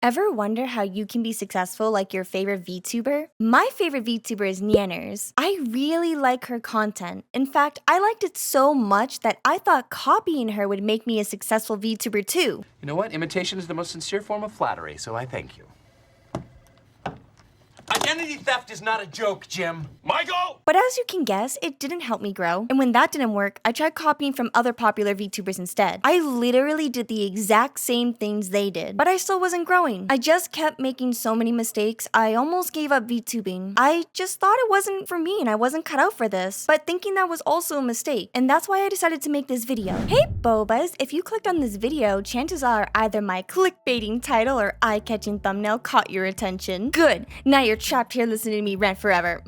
Ever wonder how you can be successful like your favorite VTuber? My favorite VTuber is Nyanners. I really like her content. In fact, I liked it so much that I thought copying her would make me a successful VTuber too. You know what? Imitation is the most sincere form of flattery, so I thank you. Identity theft is not a joke, Jim. Michael! But as you can guess, it didn't help me grow. And when that didn't work, I tried copying from other popular VTubers instead. I literally did the exact same things they did, but I still wasn't growing. I just kept making so many mistakes, I almost gave up VTubing. I just thought it wasn't for me and I wasn't cut out for this, but thinking that was also a mistake. And that's why I decided to make this video. Hey Bobas, if you clicked on this video, chances are either my clickbaiting title or eye-catching thumbnail caught your attention. Good, now you're trapped here listening to me rant forever.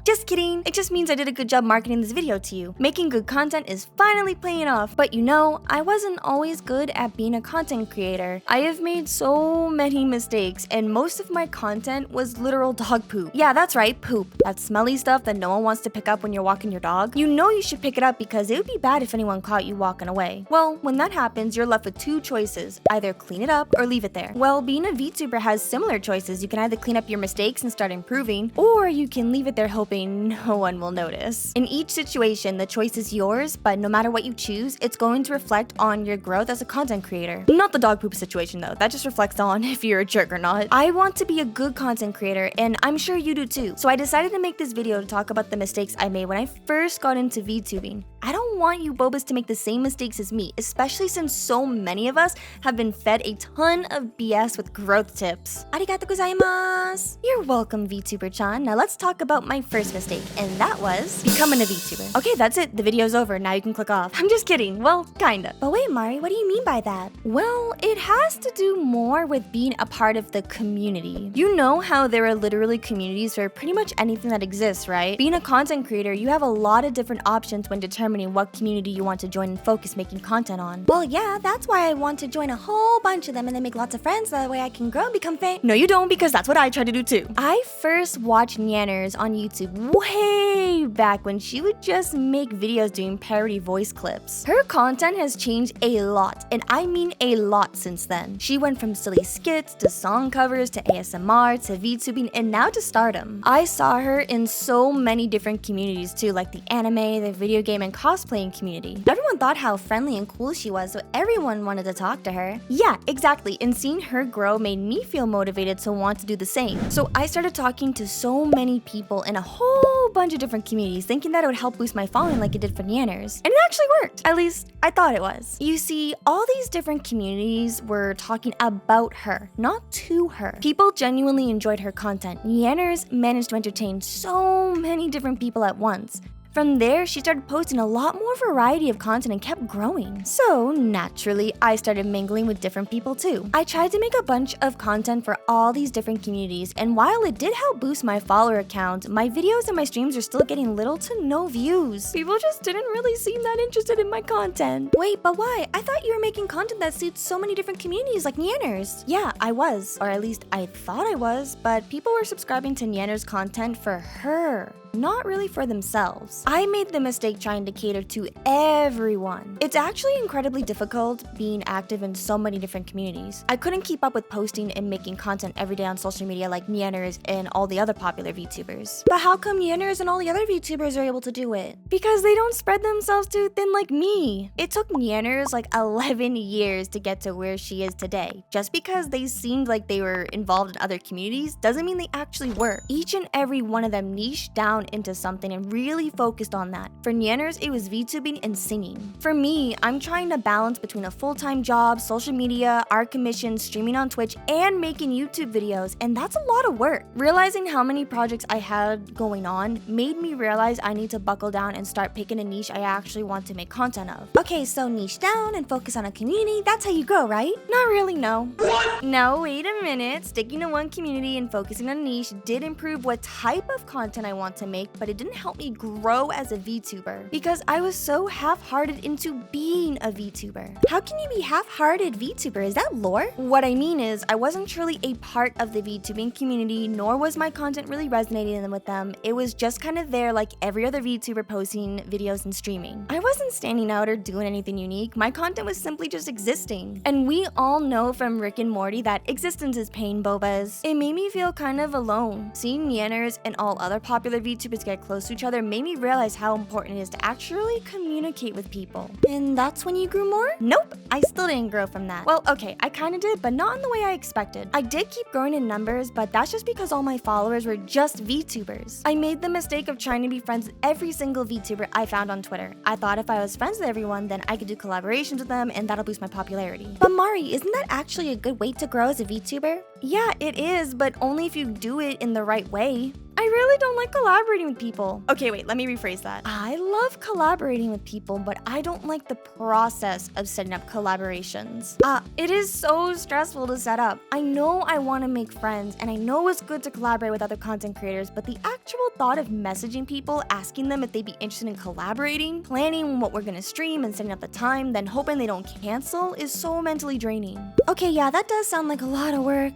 Just kidding. It just means I did a good job marketing this video to you. Making good content is finally paying off. But you know, I wasn't always good at being a content creator. I have made so many mistakes, and most of my content was literal dog poop. Yeah, that's right, poop. That smelly stuff that no one wants to pick up when you're walking your dog. You know you should pick it up because it would be bad if anyone caught you walking away. Well, when that happens, you're left with two choices. Either clean it up or leave it there. Well, being a VTuber has similar choices. You can either clean up your mistakes and start improving, or you can leave it there hoping no one will notice. In each situation, the choice is yours, but no matter what you choose, it's going to reflect on your growth as a content creator. Not the dog poop situation though, that just reflects on if you're a jerk or not. I want to be a good content creator, and I'm sure you do too. So I decided to make this video to talk about the mistakes I made when I first got into VTubing. I don't want you bobas to make the same mistakes as me, especially since so many of us have been fed a ton of BS with growth tips. Arigato gozaimasu! You're welcome, VTuber-chan. Now let's talk about my first mistake, and that was becoming a VTuber. Okay, that's it. The video's over. Now you can click off. I'm just kidding. Well, kinda. But wait, Mari, what do you mean by that? Well, it has to do more with being a part of the community. You know how there are literally communities for pretty much anything that exists, right? Being a content creator, you have a lot of different options when determining what community you want to join and focus making content on. Well, yeah, that's why I want to join a whole bunch of them and then make lots of friends. That way I can grow and become famous. No, you don't, because that's what I try to do too. I first watched Nyanners on YouTube way back when she would just make videos doing parody voice clips. Her content has changed a lot, and I mean a lot since then. She went from silly skits to song covers to ASMR to VTubing and now to stardom. I saw her in so many different communities too, like the anime, the video game, and cosplaying community. Everyone thought how friendly and cool she was, so everyone wanted to talk to her. Yeah, exactly, and seeing her grow made me feel motivated to want to do the same. So I started talking to so many people in a whole bunch of different communities, thinking that it would help boost my following like it did for Nyanners. And it actually worked. At least, I thought it was. You see, all these different communities were talking about her, not to her. People genuinely enjoyed her content. Nyanners managed to entertain so many different people at once. From there, she started posting a lot more variety of content and kept growing. So naturally, I started mingling with different people too. I tried to make a bunch of content for all these different communities, and while it did help boost my follower count, my videos and my streams are still getting little to no views. People just didn't really seem that interested in my content. Wait, but why? I thought you were making content that suits so many different communities like Nyanners. Yeah, I was, or at least I thought I was, but people were subscribing to Nyanners content for her, not really for themselves. I made the mistake trying to cater to everyone. It's actually incredibly difficult being active in so many different communities. I couldn't keep up with posting and making content every day on social media like Nyanners and all the other popular VTubers. But how come Nyanners and all the other VTubers are able to do it? Because they don't spread themselves too thin like me. It took Nyanners like 11 years to get to where she is today. Just because they seemed like they were involved in other communities doesn't mean they actually were. Each and every one of them niched down into something and really focused on that. For Nyanners, it was VTubing and singing. For me, I'm trying to balance between a full-time job, social media, art commissions, streaming on Twitch, and making YouTube videos, and that's a lot of work. Realizing how many projects I had going on made me realize I need to buckle down and start picking a niche I actually want to make content of. Okay, so niche down and focus on a community, that's how you grow, right? Not really, no. What? No, wait a minute. Sticking to one community and focusing on a niche did improve what type of content I want to make make, but it didn't help me grow as a VTuber because I was so half-hearted into being a VTuber. How can you be half-hearted VTuber? Is that lore? What I mean is, I wasn't truly a part of the VTubing community, nor was my content really resonating with them. It was just kind of there like every other VTuber posting videos and streaming. I wasn't standing out or doing anything unique. My content was simply just existing. And we all know from Rick and Morty that existence is pain, bobas. It made me feel kind of alone. Seeing Nyanners and all other popular VTubers get close to each other made me realize how important it is to actually communicate with people. And that's when you grew more? Nope, I still didn't grow from that. Well, okay, I kinda did, but not in the way I expected. I did keep growing in numbers, but that's just because all my followers were just VTubers. I made the mistake of trying to be friends with every single VTuber I found on Twitter. I thought if I was friends with everyone, then I could do collaborations with them and that'll boost my popularity. But Mari, isn't that actually a good way to grow as a VTuber? Yeah, it is, but only if you do it in the right way. I really don't like collaborating with people. Okay, wait, let me rephrase that. I love collaborating with people, but I don't like the process of setting up collaborations. It is so stressful to set up. I know I want to make friends, and I know it's good to collaborate with other content creators, but the actual thought of messaging people, asking them if they'd be interested in collaborating, planning what we're gonna stream and setting up the time, then hoping they don't cancel is so mentally draining. Okay, yeah, that does sound like a lot of work.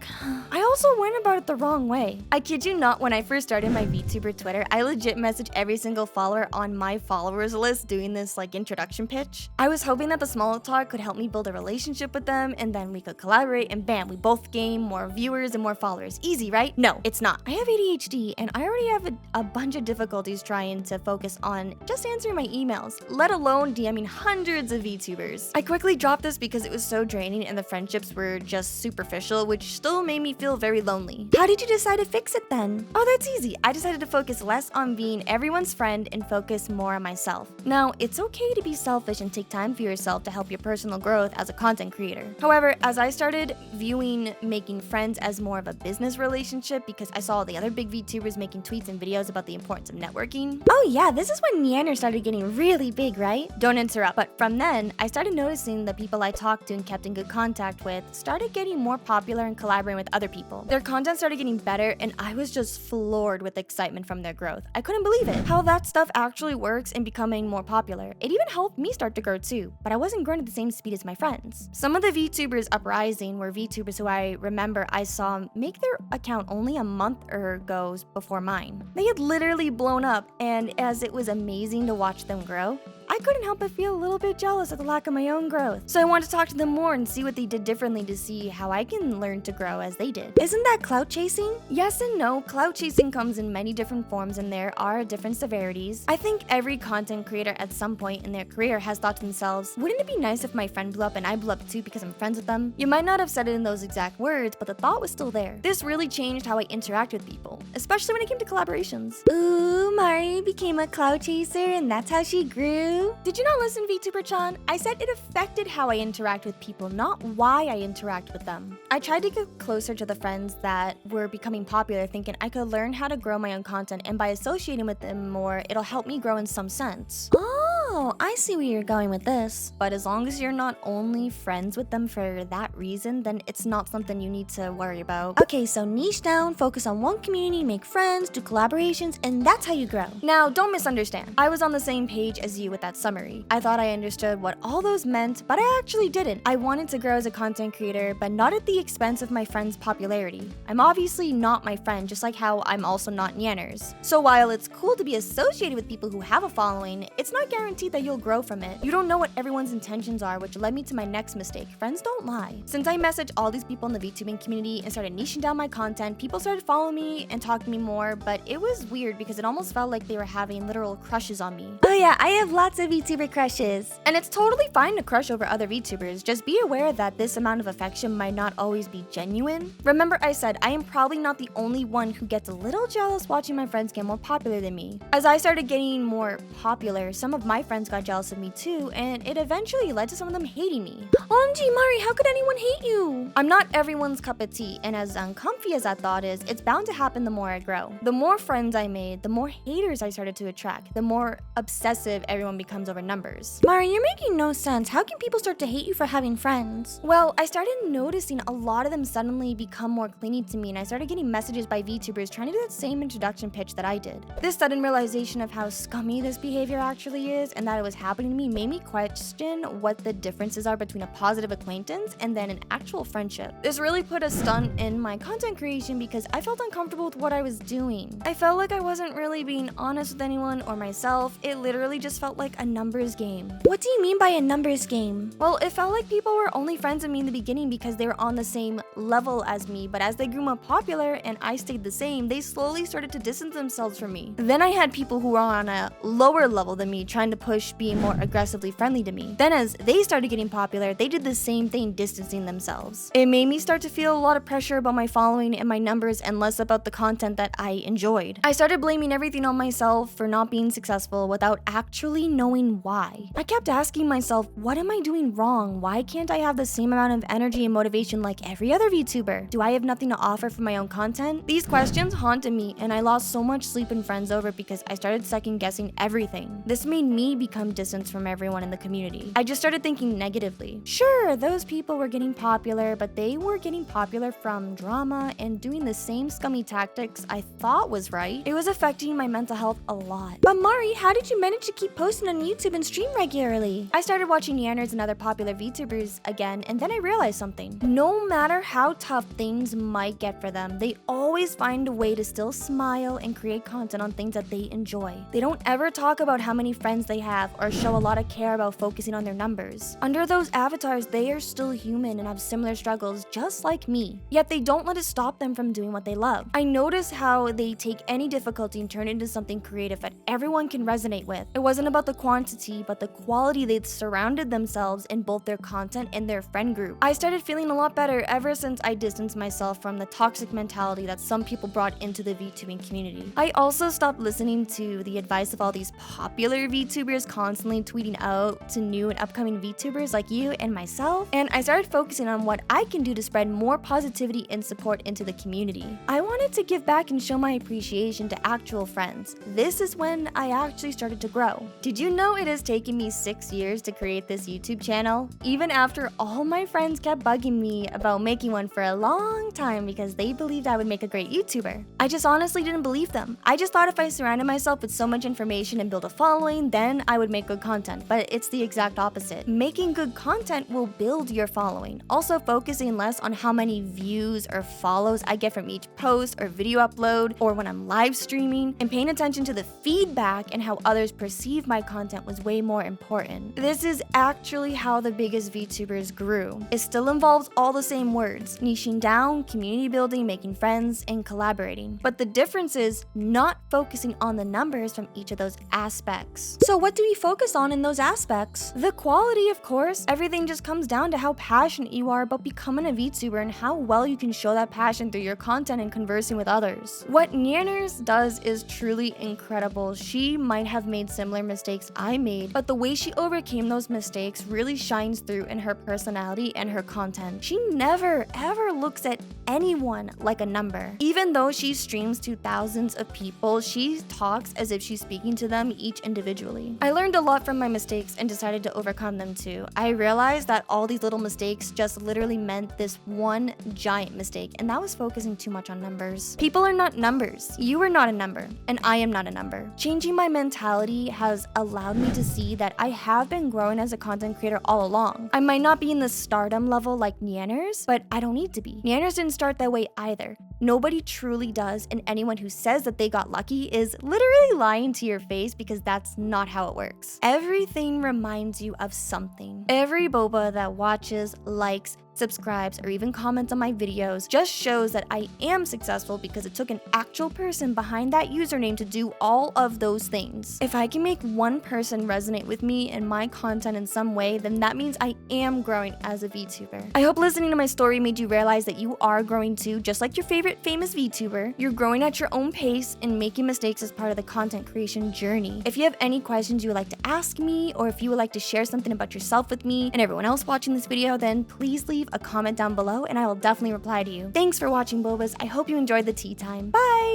I also went about it the wrong way. I kid you not, when I first started my VTuber Twitter, I legit messaged every single follower on my followers list doing this like introduction pitch. I was hoping that the small talk could help me build a relationship with them and then we could collaborate and bam, we both gain more viewers and more followers. Easy, right? No, it's not. I have ADHD and I already have a bunch of difficulties trying to focus on just answering my emails, let alone DMing hundreds of VTubers. I quickly dropped this because it was so draining and the friendships were just superficial, which still made me feel very lonely. How did you decide to fix it then? Oh, that's easy. I decided to focus less on being everyone's friend and focus more on myself. Now, it's okay to be selfish and take time for yourself to help your personal growth as a content creator. However, as I started viewing making friends as more of a business relationship because I saw the other big VTubers making tweets and videos about the importance of networking. Oh yeah, this is when Nyanners started getting really big, right? Don't interrupt. But from then, I started noticing the people I talked to and kept in good contact with started getting more popular and collaborating with other people. Their content started getting better and I was just floored with excitement from their growth. I couldn't believe it. How that stuff actually works in becoming more popular. It even helped me start to grow too, but I wasn't growing at the same speed as my friends. Some of the VTubers uprising were VTubers who I remember I saw make their account only a month or ago before mine. They had literally blown up, and as it was amazing to watch them grow, I couldn't help but feel a little bit jealous at the lack of my own growth. So I wanted to talk to them more and see what they did differently to see how I can learn to grow as they did. Isn't that clout chasing? Yes and no. Clout chasing comes in many different forms and there are different severities. I think every content creator at some point in their career has thought to themselves, wouldn't it be nice if my friend blew up and I blew up too because I'm friends with them? You might not have said it in those exact words, but the thought was still there. This really changed how I interact with people, especially when it came to collaborations. Ooh, Mari became a clout chaser and that's how she grew. Did you not listen, VTuber-chan? I said it affected how I interact with people, not why I interact with them. I tried to get closer to the friends that were becoming popular, thinking I could learn how to grow my own content, and by associating with them more, it'll help me grow in some sense. Oh, I see where you're going with this. But as long as you're not only friends with them for that reason, then it's not something you need to worry about. Okay, so niche down, focus on one community, make friends, do collaborations, and that's how you grow. Now, don't misunderstand. I was on the same page as you with that summary. I thought I understood what all those meant, but I actually didn't. I wanted to grow as a content creator, but not at the expense of my friend's popularity. I'm obviously not my friend, just like how I'm also not Nyanners. So while it's cool to be associated with people who have a following, it's not guaranteed that you'll grow from it. You don't know what everyone's intentions are, which led me to my next mistake. Friends don't lie. Since I messaged all these people in the VTubing community and started niching down my content, people started following me and talking to me more, but it was weird because it almost felt like they were having literal crushes on me. Oh yeah, I have lots of VTuber crushes. And it's totally fine to crush over other VTubers. Just be aware that this amount of affection might not always be genuine. Remember I said I am probably not the only one who gets a little jealous watching my friends get more popular than me. As I started getting more popular, some of my friends got jealous of me too, and it eventually led to some of them hating me. OMG, Mari, how could anyone hate you? I'm not everyone's cup of tea, and as uncomfy as that thought is, it's bound to happen the more I grow. The more friends I made, the more haters I started to attract, the more obsessive everyone becomes over numbers. Mari, you're making no sense. How can people start to hate you for having friends? Well, I started noticing a lot of them suddenly become more clingy to me, and I started getting messages by VTubers trying to do that same introduction pitch that I did. This sudden realization of how scummy this behavior actually is and that it was happening to me made me question what the differences are between a positive acquaintance and then an actual friendship. This really put a stunt in my content creation because I felt uncomfortable with what I was doing. I felt like I wasn't really being honest with anyone or myself. It literally just felt like a numbers game. What do you mean by a numbers game? Well, it felt like people were only friends with me in the beginning because they were on the same level as me, but as they grew more popular and I stayed the same, they slowly started to distance themselves from me. Then I had people who were on a lower level than me trying to push being more aggressively friendly to me. Then as they started getting popular, they did the same thing, distancing themselves. It made me start to feel a lot of pressure about my following and my numbers and less about the content that I enjoyed. I started blaming everything on myself for not being successful without actually knowing why. I kept asking myself, what am I doing wrong? Why can't I have the same amount of energy and motivation like every other VTuber? Do I have nothing to offer for my own content? These questions haunted me, and I lost so much sleep and friends over because I started second guessing everything. This made me become distant from everyone in the community. I just started thinking negatively. Sure, those people were getting popular, but they were getting popular from drama and doing the same scummy tactics I thought was right. It was affecting my mental health a lot. But Mari, how did you manage to keep posting on YouTube and stream regularly? I started watching Nyanners and other popular VTubers again, and then I realized something. No matter how tough things might get for them, they always find a way to still smile and create content on things that they enjoy. They don't ever talk about how many friends they have or show a lot of care about focusing on their numbers. Under those avatars, they are still human and have similar struggles just like me. Yet they don't let it stop them from doing what they love. I notice how they take any difficulty and turn it into something creative that everyone can resonate with. It wasn't about the quantity, but the quality they'd surrounded themselves in both their content and their friend group. I started feeling a lot better ever since I distanced myself from the toxic mentality that some people brought into the VTubing community. I also stopped listening to the advice of all these popular VTubers constantly tweeting out to new and upcoming VTubers like you and myself, and I started focusing on what I can do to spread more positivity and support into the community. I wanted to give back and show my appreciation to actual friends. This is when I actually started to grow. Did you know it has taken me 6 years to create this YouTube channel? Even after all my friends kept bugging me about making one for a long time because they believed I would make a great YouTuber. I just honestly didn't believe them. I just thought if I surrounded myself with so much information and built a following, then I would make good content, but it's the exact opposite. Making good content will build your following. Also focusing less on how many views or follows I get from each post or video upload or when I'm live streaming, and paying attention to the feedback and how others perceive my content was way more important. This is actually how the biggest VTubers grew. It still involves all the same words: niching down, community building, making friends, and collaborating. But the difference is not focusing on the numbers from each of those aspects. So what do we focus on in those aspects? The quality, of course. Everything just comes down to how passionate you are about becoming a VTuber and how well you can show that passion through your content and conversing with others. What Nyanners does is truly incredible. She might have made similar mistakes I made, but the way she overcame those mistakes really shines through in her personality and her content. She never ever looks at anyone like a number. Even though she streams to thousands of people, she talks as if she's speaking to them each individually. I learned a lot from my mistakes and decided to overcome them too. I realized that all these little mistakes just literally meant this one giant mistake, and that was focusing too much on numbers. People are not numbers. You are not a number, and I am not a number. Changing my mentality has allowed me to see that I have been growing as a content creator all along. I might not be in the stardom level like Nyanners, but I don't need to be. Nyanners didn't start that way either. Nobody truly does, and anyone who says that they got lucky is literally lying to your face because that's not how it works. Everything reminds you of something. Every boba that watches, likes, subscribes, or even comments on my videos just shows that I am successful because it took an actual person behind that username to do all of those things. If I can make one person resonate with me and my content in some way, then that means I am growing as a VTuber. I hope listening to my story made you realize that you are growing too, just like your favorite famous VTuber. You're growing at your own pace, and making mistakes is part of the content creation journey. If you have any questions you would like to ask me, or if you would like to share something about yourself with me and everyone else watching this video, then please leave a comment down below and I will definitely reply to you. Thanks for watching, Bobas. I hope you enjoyed the tea time. Bye!